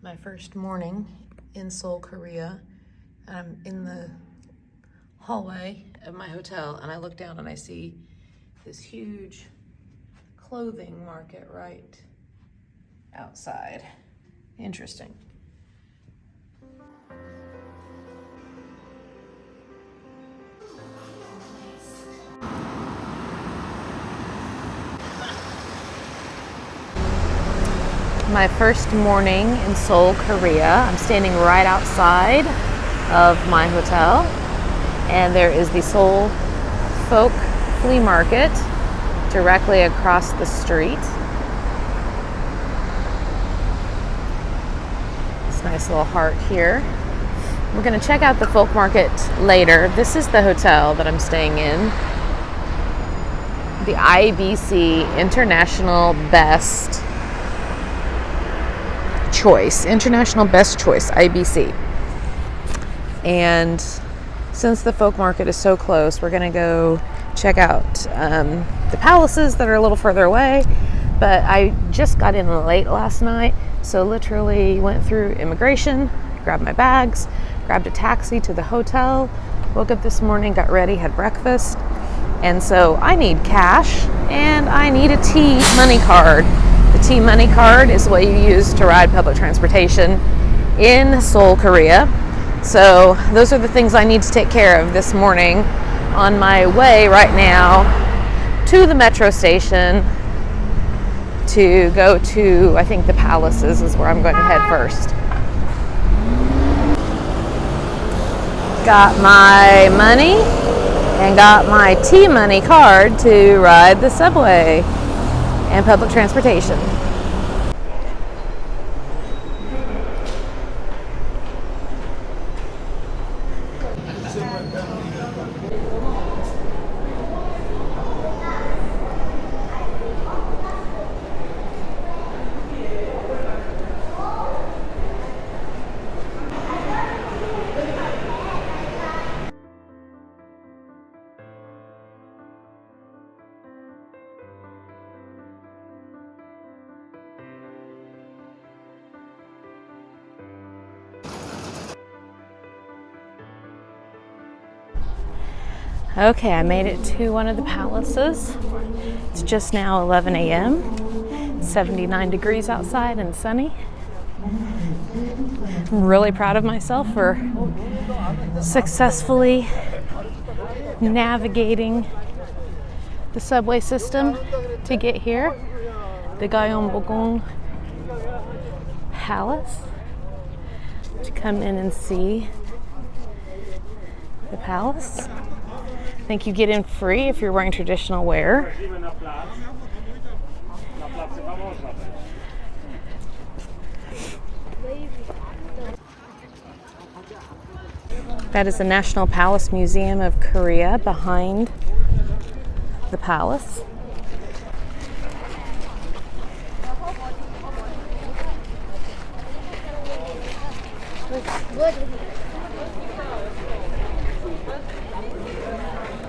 my first morning in Seoul, Korea. I'm in the hallway of my hotel and I look down and I see this huge clothing market right outside. Interesting. My first morning in Seoul, Korea. I'm standing right outside of my hotel, and there is the Seoul Folk Flea Market directly across the street. This nice little heart here. We're going to check out the folk market later. This is the hotel that I'm staying in. The IBC International Best Choice, International Best Choice, IBC. And since the folk market is so close, we're gonna go check out the palaces that are a little further away. But I just got in late last night, so literally went through immigration, grabbed my bags, grabbed a taxi to the hotel, woke up this morning, got ready, had breakfast. And so I need cash and I need a T money card. The T money card is what you use to ride public transportation in Seoul, Korea. So those are the things I need to take care of this morning on my way right now to the metro station to go to, I think, the palaces is where I'm going to head first. Got my money and got my T money card to ride the subway and public transportation. Okay, I made it to one of the palaces. It's just now 11 a.m., 79 degrees outside and sunny. I'm really proud of myself for successfully navigating the subway system to get here. The Gyeongbokgung Palace, to come in and see the palace. I think you get in free if you're wearing traditional wear. That is the National Palace Museum of Korea behind the palace.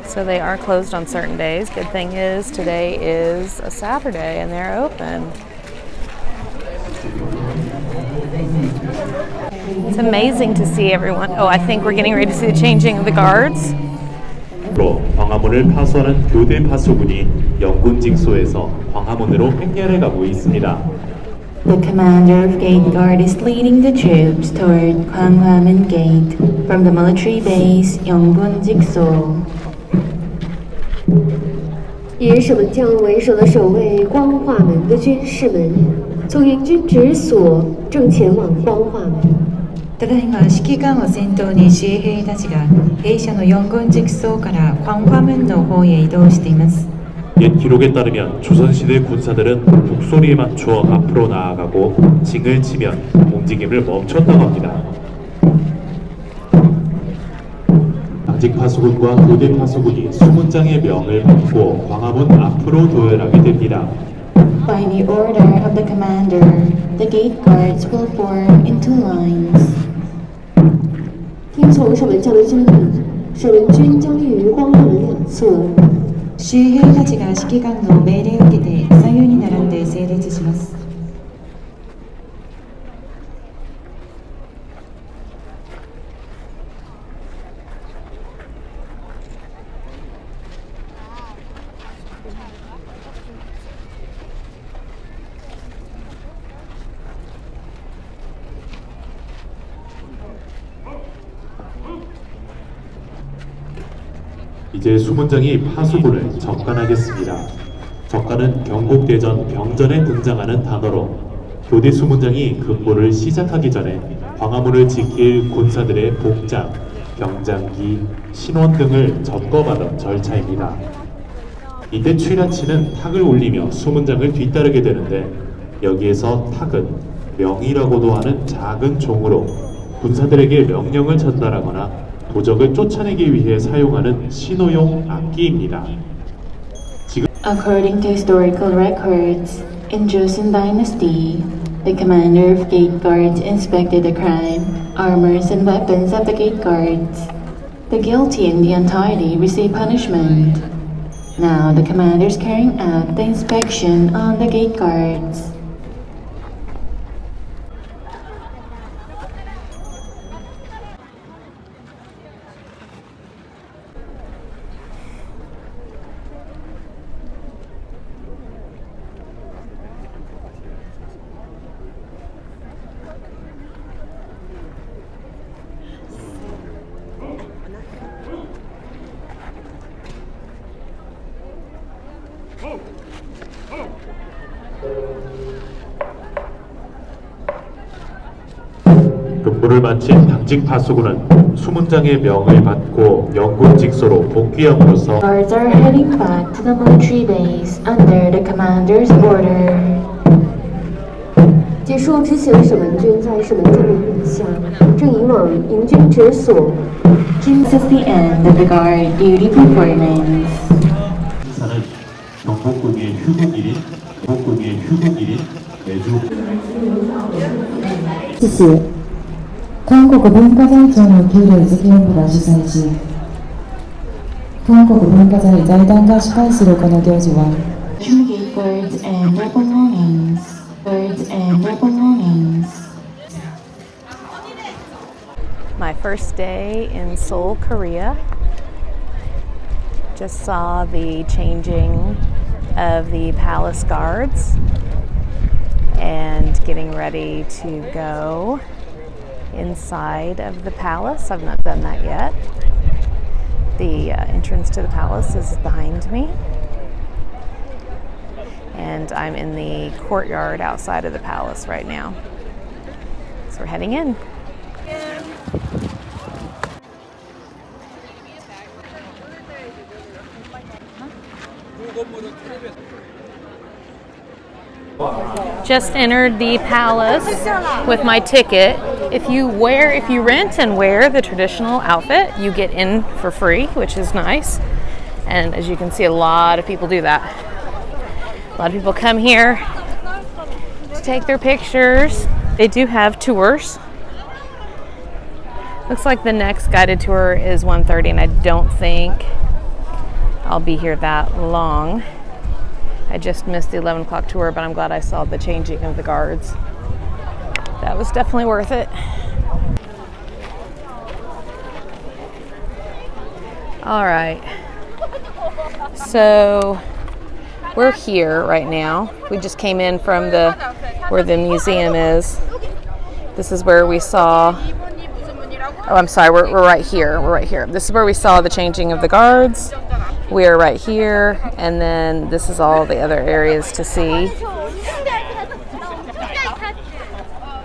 So they are closed on certain days. Good thing is today is a Saturday and they're open. It's amazing to see everyone. Oh, I think we're getting ready to see the changing of the guards. 광화문을 파손한 교대 파수군이 영군 직소에서 광화문으로 행렬해 가고 있습니다. The commander of Gate Guard is leading the troops toward Gwanghwamun Gate from the military base Yongbun Jigso. 野守门将为首的守卫光化门的军士们，从营军直所正前往光化门。ただいま指揮官を先頭に衛兵たちが兵舎の四軍直送から광화문の方へ移動しています。 옛 기록에 따르면 조선시대 군사들은 북소리에 맞춰 앞으로 나아가고 징을 치면 움직임을 멈췄다고 합니다. 아직 파수군과 교대 파수군이 수문장의 명을 받고 광화문 앞으로 도열하게 됩니다. By the order of the commander, the gate guards will form into lines. 听从守门将的军令，守门军将立于光化门两侧。周兵たちが指揮官の命令を受けて左右に並んで整列します。 이제 수문장이 파수꾼을 적간하겠습니다. 적간은 경국대전 병전에 등장하는 단어로 교대 수문장이 급보를 시작하기 전에 광화문을 지킬 군사들의 복장, 경장기, 신원 등을 점검하던 절차입니다. 이때 취라치는 탁을 올리며 수문장을 뒤따르게 되는데 여기에서 탁은 명이라고도 하는 작은 종으로 군사들에게 명령을 전달하거나 도적을 쫓아내기 위해 사용하는 신호용 악기입니다. According to historical records, in Joseon Dynasty, the commander of gate guards inspected the crime, armors, and weapons of the gate guards. The guilty and the untidy receive punishment. Now the commander is carrying out the inspection on the gate guards. 근무를 마친 당직 파수꾼은 수문장의 명을 받고 영군 직소로 복귀함으로써 Guards are heading back to the military base under the commander's order. 结束执行守门军在守门将领领下，正移往营军直所。 This is the end of the guard duty performance. 행사는 경복궁의 휴국일인 매주 谢谢。韓国文化財庁の旧礼責本部が主催し、韓国文化財財団が主催するこの行事は、Gate guards and their belongings. Guards and their belongings. My first day in Seoul, Korea. Just saw the changing of the palace guards and getting ready to go inside of the palace. I've not done that yet. The entrance to the palace is behind me. And I'm in the courtyard outside of the palace right now. So we're heading in. Just entered the palace with my ticket. If you rent and wear the traditional outfit, you get in for free, which is nice. And as you can see, a lot of people do that. A lot of people come here to take their pictures. They do have tours. Looks like the next guided tour is 1:30, and I don't think I'll be here that long. I just missed the 11 o'clock tour, but I'm glad I saw the changing of the guards. That was definitely worth it. All right. So we're here right now. We just came in from where the museum is. This is where we saw, oh, I'm sorry, we're right here. We're right here. This is where we saw the changing of the guards. We are right here, and then this is all the other areas to see.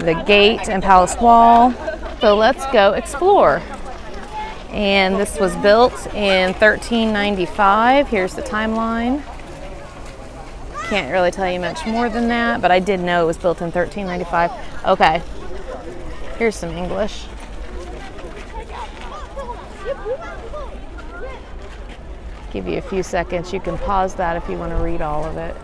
The gate and palace wall. So let's go explore. And this was built in 1395. Here's the timeline. Can't really tell you much more than that, but I did know it was built in 1395. Okay, here's some English. Give you a few seconds. You can pause that if you want to read all of it.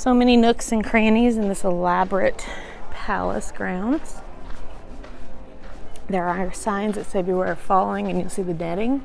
So many nooks and crannies in this elaborate palace grounds. There are signs that say beware of falling, and you'll see the netting.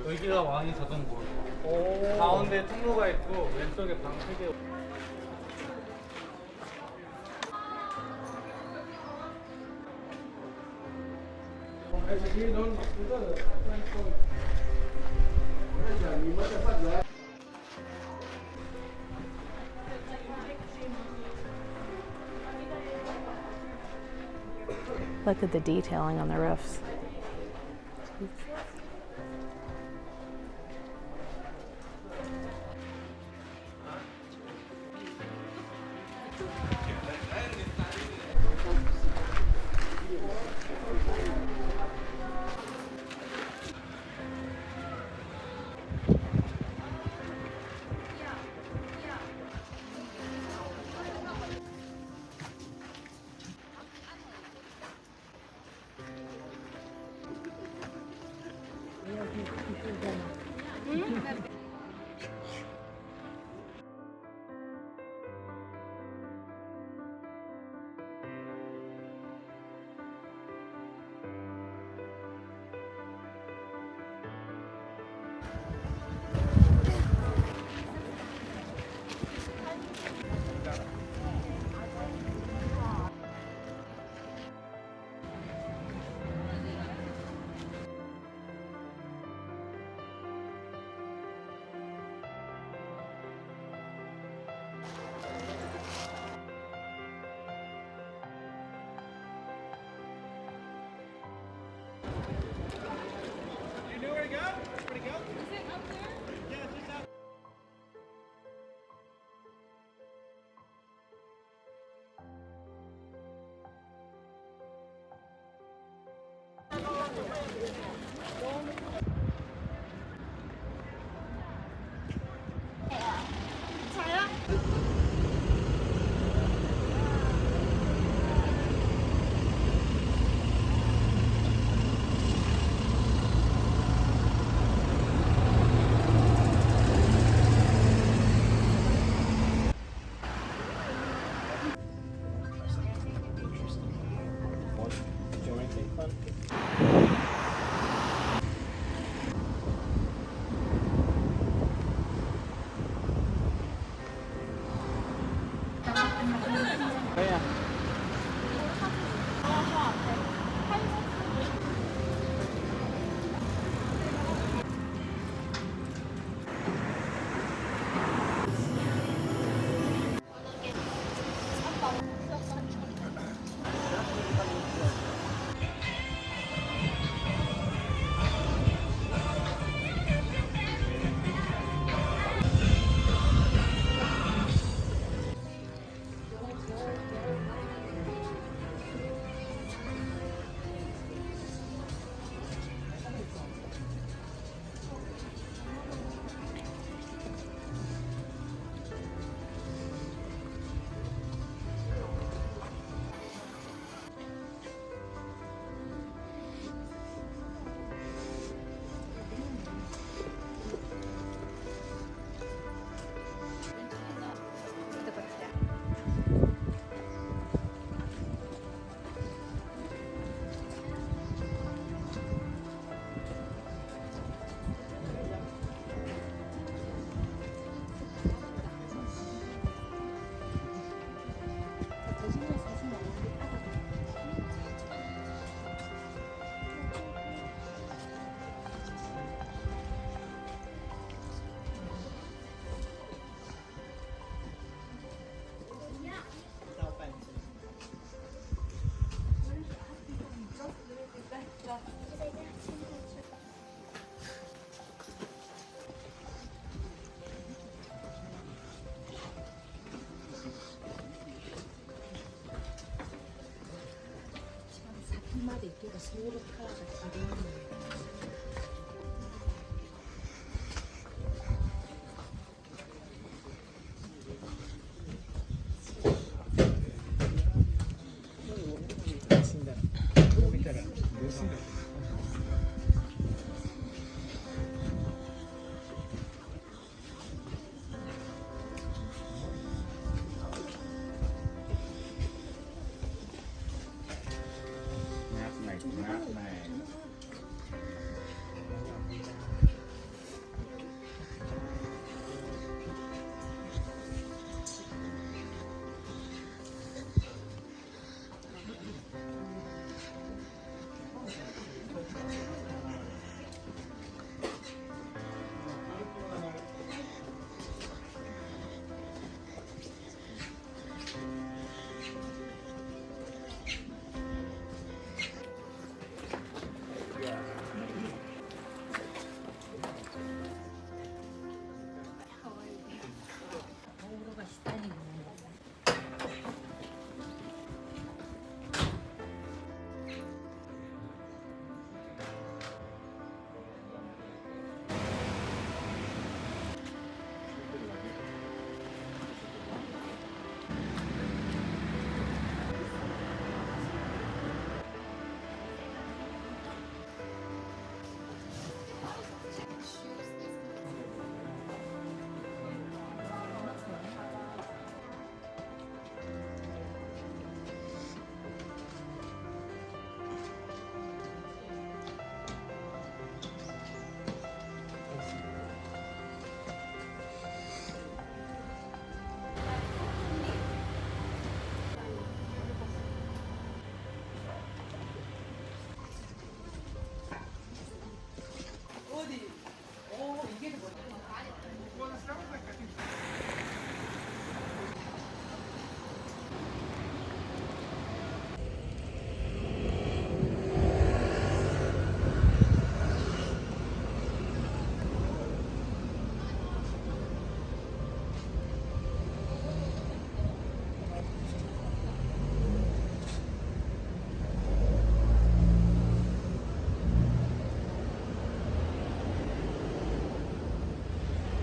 여기가 왕이 자던 곳. 가운데 통로가 있고 왼쪽에 방 3개. Look at the detailing on the roofs.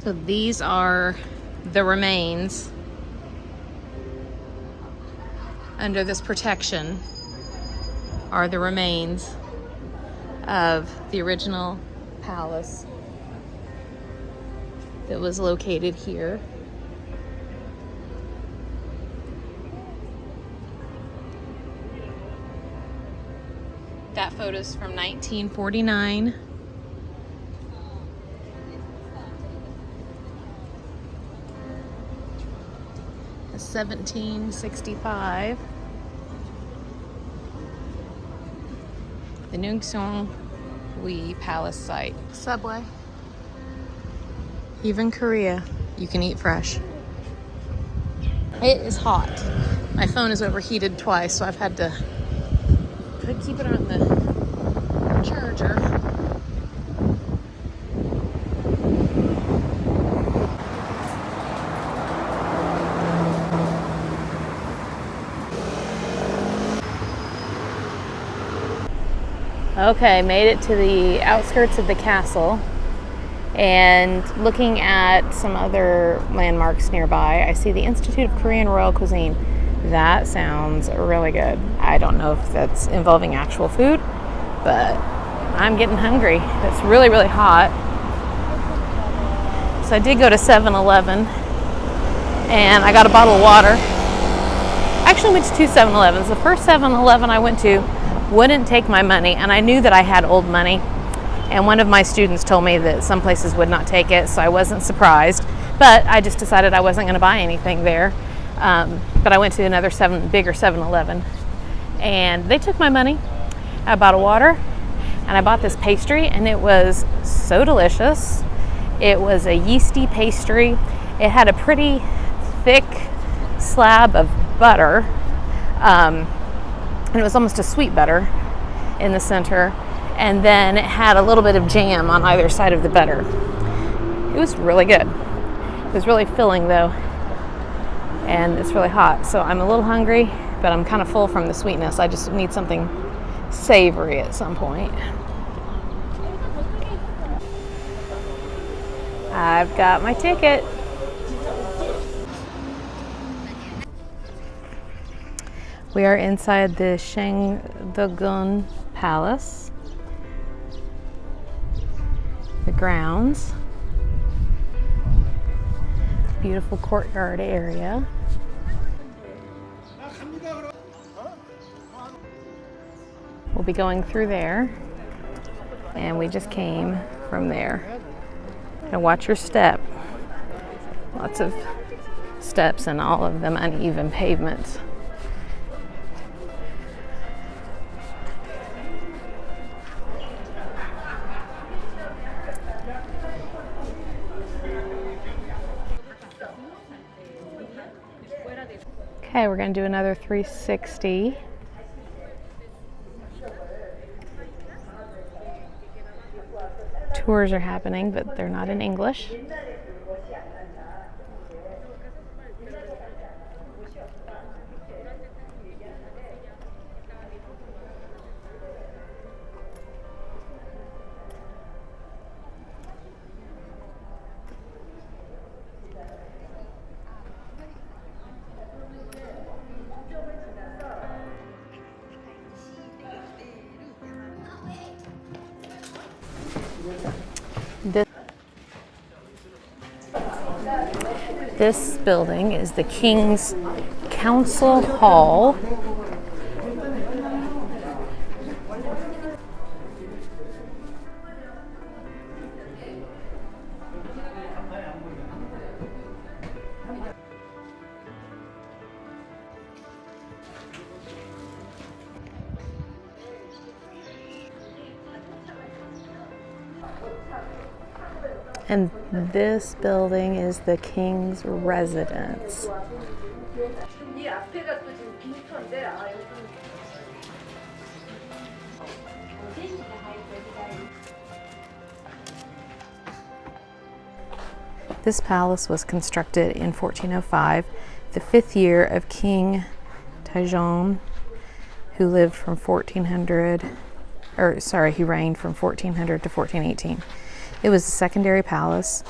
So these are the remains under this protection are the remains of the original palace that was located here. That photo's from 1949. It's 1765. The Nungseong Palace site. Subway. Even Korea, you can eat fresh. It is hot. My phone is overheated twice, so I've had to keep it on the charger. Okay, made it to the outskirts of the castle, and looking at some other landmarks nearby, I see the Institute of Korean Royal Cuisine. That sounds really good. I don't know if that's involving actual food, but I'm getting hungry. It's really, really hot. So I did go to 7-Eleven, and I got a bottle of water. Actually, I went to two 7-Elevens. The first 7-Eleven I went to wouldn't take my money, and I knew that I had old money, and one of my students told me that some places would not take it, so I wasn't surprised, but I just decided I wasn't going to buy anything there. But I went to another bigger 7-Eleven, and they took my money. I bought a water, and I bought this pastry, and it was so delicious. It was a yeasty pastry. It had a pretty thick slab of butter, and it was almost a sweet butter in the center, and then it had a little bit of jam on either side of the butter. It was really good. It was really filling though, and it's really hot, so I'm a little hungry, but I'm kind of full from the sweetness. I just need something savory at some point. I've got my ticket. We are inside the Shangdagun Palace, the grounds, beautiful courtyard area. We'll be going through there, and we just came from there. Now watch your step. Lots of steps and all of them uneven pavements. Okay, we're going to do another 360. Tours are happening, but they're not in English. This building is the King's Council Hall. And this building is the King's residence. This palace was constructed in 1405, the 5th year of King Taejong, who lived from he reigned from 1400 to 1418. It was the secondary palace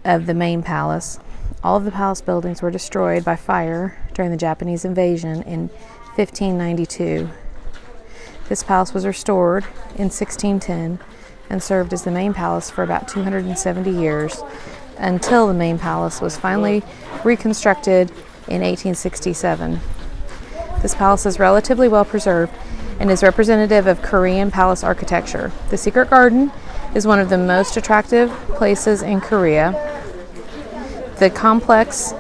of the main palace. All of the palace buildings were destroyed by fire during the Japanese invasion in 1592. This palace was restored in 1610 and served as the main palace for about 270 years until the main palace was finally reconstructed in 1867. This palace is relatively well preserved and is representative of Korean palace architecture. The Secret Garden is one of the most attractive places in Korea. The complex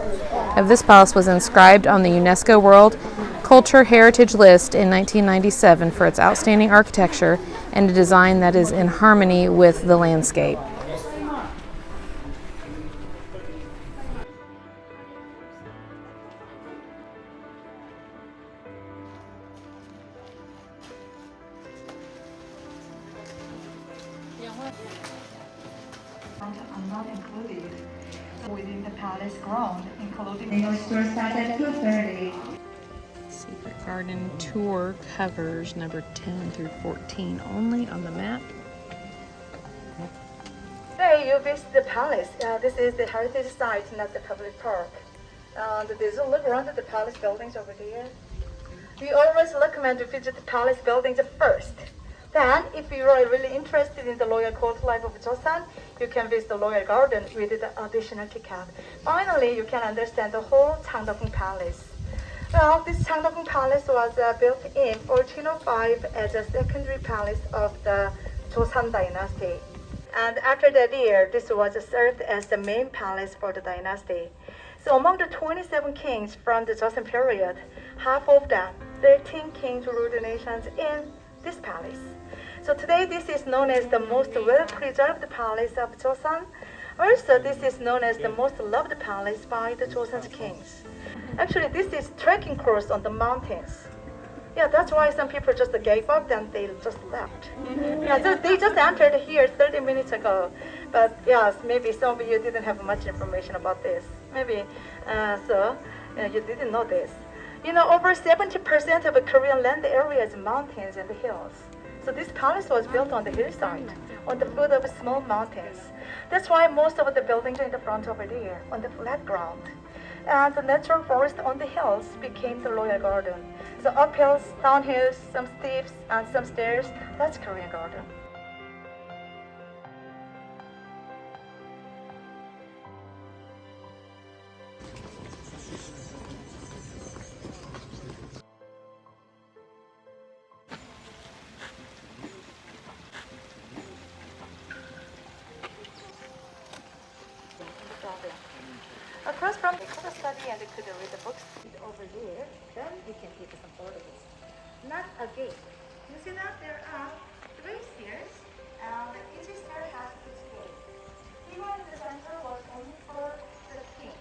of this palace was inscribed on the UNESCO World Cultural Heritage List in 1997 for its outstanding architecture and a design that is in harmony with the landscape. Are not included within the palace ground, including the store starts at 2:30. Secret Garden tour covers number 10 through 14 only on the map. Hey, you visit the palace. This is the heritage site, not the public park. There's a look around at the palace buildings over there. We always recommend to visit the palace buildings first. Then, if you are really interested in the royal court life of Joseon, you can visit the royal garden with the additional ticket. Finally, you can understand the whole Changdeokgung Palace. Well, this Changdeokgung Palace was built in 1405 as a secondary palace of the Joseon dynasty. And after that year, this was served as the main palace for the dynasty. So among the 27 kings from the Joseon period, half of them, 13 kings ruled the nations in this palace. So today this is known as the most well-preserved palace of Joseon. Also, this is known as the most loved palace by the Joseon's kings. Actually, this is trekking course on the mountains. Yeah, that's why some people just gave up and they just left. Yeah, so they just entered here 30 minutes ago. But yes, maybe some of you didn't have much information about this. Maybe you didn't know this. You know, over 70% of the Korean land area is mountains and hills. So this palace was built on the hillside, on the foot of small mountains. That's why most of the buildings in the front over there, on the flat ground. And the natural forest on the hills became the royal garden. So up hills, down hills, some steps, and some stairs, that's Korean garden. Across from the could study and could read the books over there, then we can take some photos. Not a gate. You see that there are 3 stairs, and each stair has its gate. Even in the center was only for the king.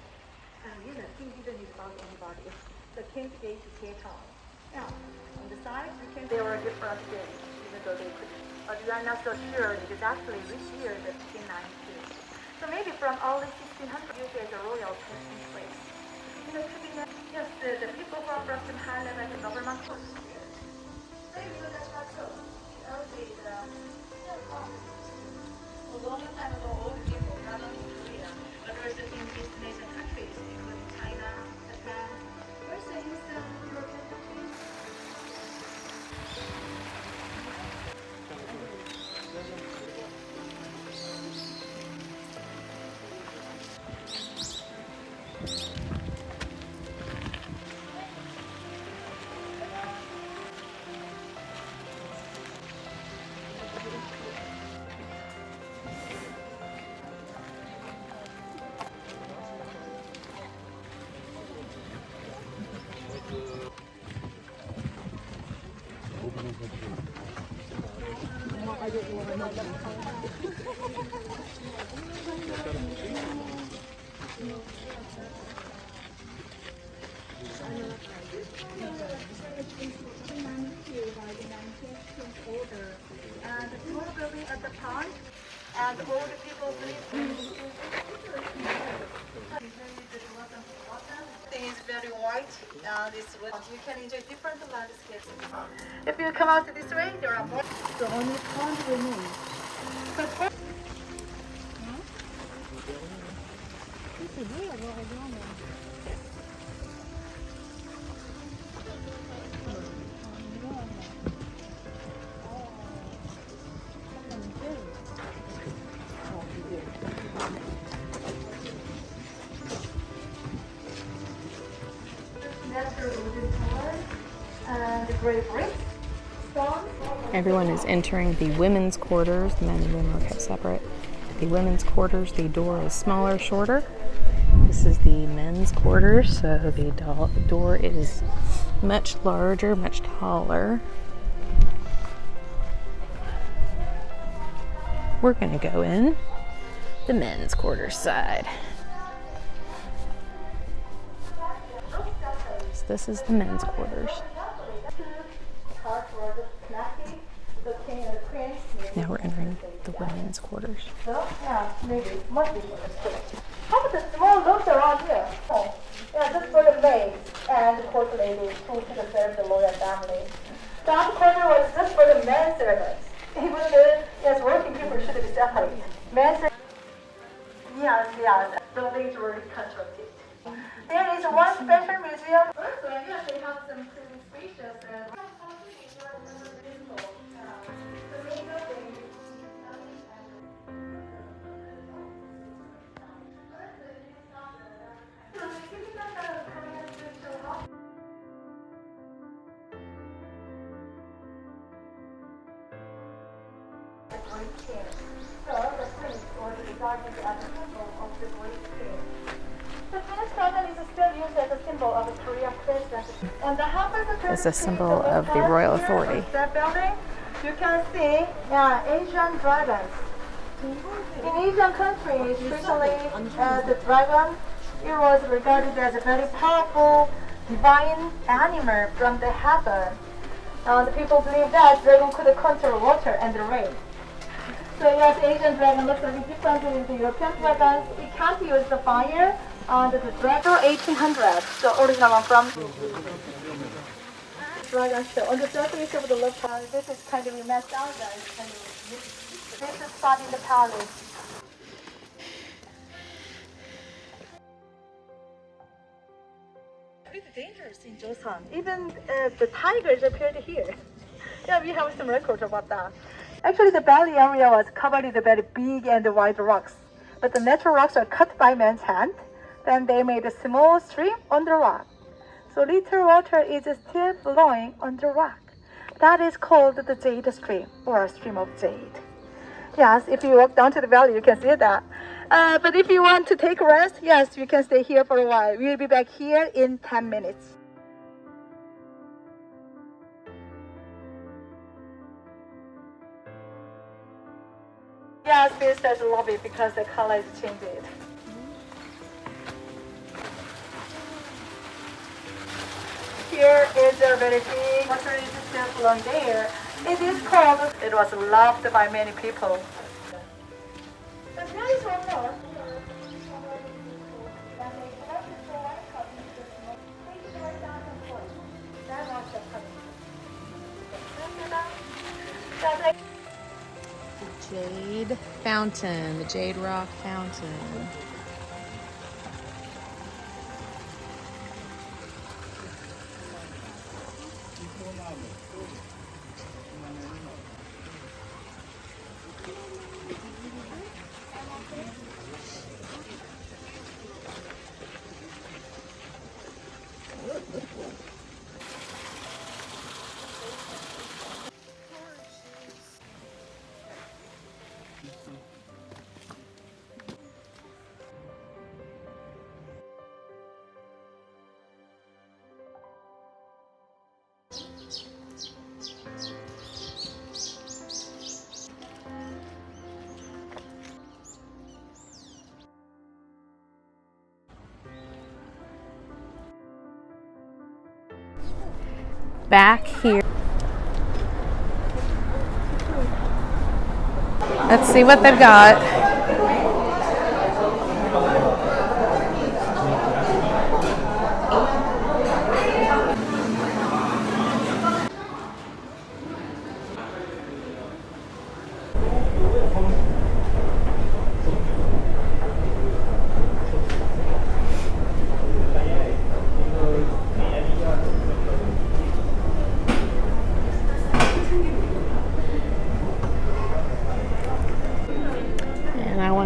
And you know, king didn't need about anybody. The king's gate is here on. Now, on the side, there were different gates, even though they could. But we are not so sure exactly which year the king came. So maybe from early 1600 used as a royal passing place. You know, to be yes, the people who are from some high level and government posts. So you know that's not so. Early a long time ago, all the people, not only in Korea, but also in East Asian countries, including China, Japan, also Eastern European countries. And the small building at the front, and all the people live. It's very white, and you can enjoy different landscapes. If you come out this way, there are more. The only pond remains. Everyone is entering the women's quarters. The men and women are kept separate. The women's quarters, the door is smaller, shorter. This is the men's quarters, so the door is much larger, much taller. We're going to go in the men's quarters side. So this is the men's quarters. Now we're entering the women's quarters. Yeah, maybe. Must be for the street. How about the small rooms around here? Oh, yeah, just for the maids and the court ladies who took care of the royal family. The other corner was just for the men servants. Even the working people should be separate. Men servants. Yes. Buildings were constructed. There is one special museum. So yes, they have some pretty spacious and. It's a symbol of the royal authority. That building, you can see Asian dragons. In Asian countries, especially the dragon, it was regarded as a very powerful divine animal from the heaven. The people believe that dragon could control water and the rain. So yes, Asian dragon looks a bit different with the European dragons. It can't use the fire, The retro 1800, the original one from. Right on show. On the surface of the left palace, this is kind of messed out, guys. This is spot in the palace. Pretty dangerous in Joseon. Even the tigers appeared here. Yeah, we have some records about that. Actually, the valley area was covered with very big and wide rocks. But the natural rocks are cut by man's hand. Then they made a small stream on the rock. So little water is still flowing on the rock. That is called the Jade Stream, or a stream of jade. Yes, if you walk down to the valley, you can see that. But if you want to take a rest, yes, you can stay here for a while. We'll be back here in 10 minutes. Yes, this is the lobby because the color is changed. Here is a very big water is still flowing there. It is called, it was loved by many people. But there is one more. The Jade Fountain, the Jade Rock Fountain. Back here. Let's see what they've got.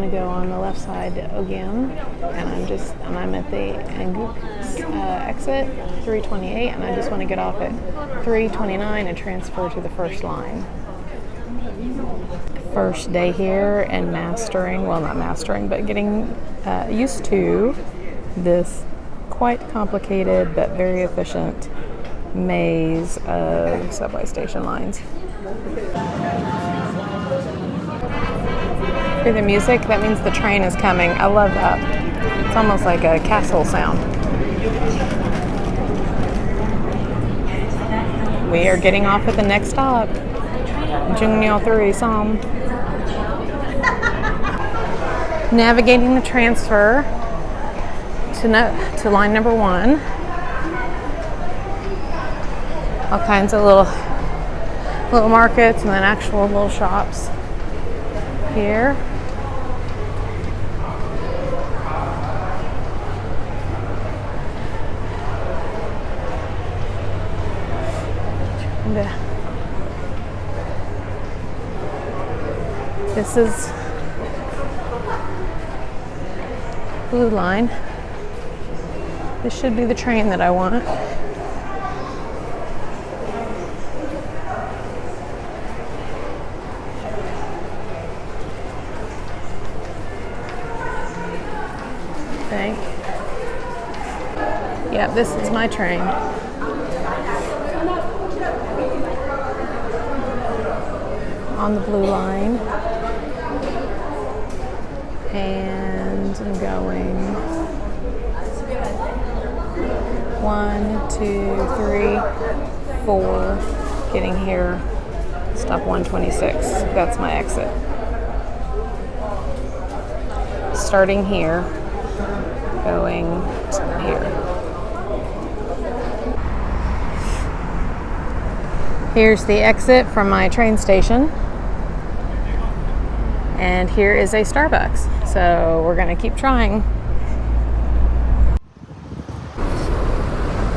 Go on the left side again, and I'm at the Anguk exit 328, and I just want to get off at 329 and transfer to the first line. First day here and mastering, well, not mastering, but getting used to this quite complicated but very efficient maze of subway station lines. Hear the music? That means the train is coming. I love that. It's almost like a castle sound. We are getting off at the next stop. Jungnyeol 3, Som. Navigating the transfer to line number 1. All kinds of little markets and then actual little shops here. This is Blue Line. This should be the train that I want. Yep, this is my train. On the Blue Line. And I'm going 1, 2, 3, 4, getting here, stop 126. That's my exit. Starting here. going here. Here's the exit from my train station. And here is a Starbucks. So we're gonna keep trying.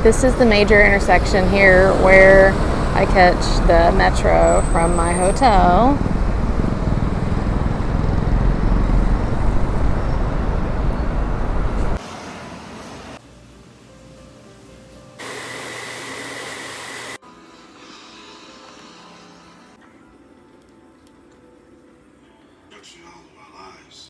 This is the major intersection here where I catch the metro from my hotel.